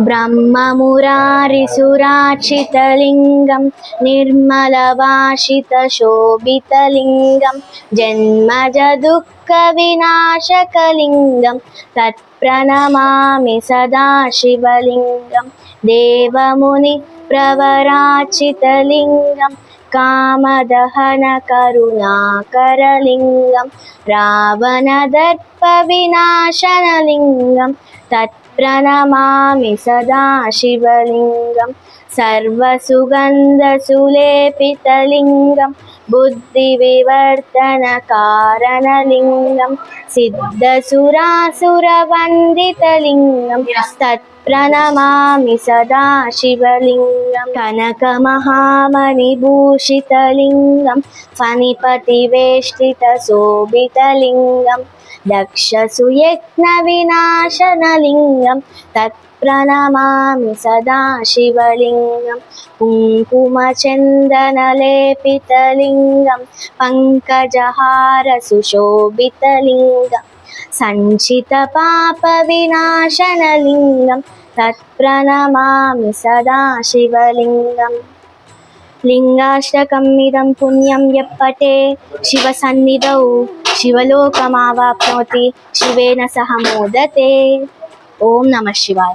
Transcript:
ब्रह्ममुरारिसुरार्चितलिङ्गं निर्मलभाषितशोभितलिङ्गं जन्मजदुःखविनाशकलिङ्गं तत्प्रणमामि सदा शिवलिङ्गं देवमुनिप्रवरार्चितलिङ्गं कामदहनकरुणाकरलिङ्गं रावणदर्पविनाशनलिङ्गं तत्प्रणमामि सदा शिवलिङ्गं सर्वसुगन्धसुलेपितलिङ्गं बुद्धिविवर्धनकारणलिङ्गं सिद्धसुरासुरवन्दितलिङ्गं तत्प्रणमामि सदा शिवलिङ्गं कनकमहामणिभूषितलिङ्गं फणिपतिवेष्टितशोभितलिङ्गं दक्षसुयज्ञविनाशनलिङ्गं तत्प्रणमामि सदा शिवलिङ्गं कुङ्कुमचन्दनलेपितलिङ्गं पङ्कजहारसुशोभितलिङ्गं सञ्चितपापविनाशनलिङ्गं तत्प्रणमामि सदा शिवलिङ्गं लिङ्गाष्टकमिदं पुण्यं यः पठेत् शिवसन्निधौ शिवलोकमावाप्नोति शिवेन सह मोदते। ओम नमः शिवाय।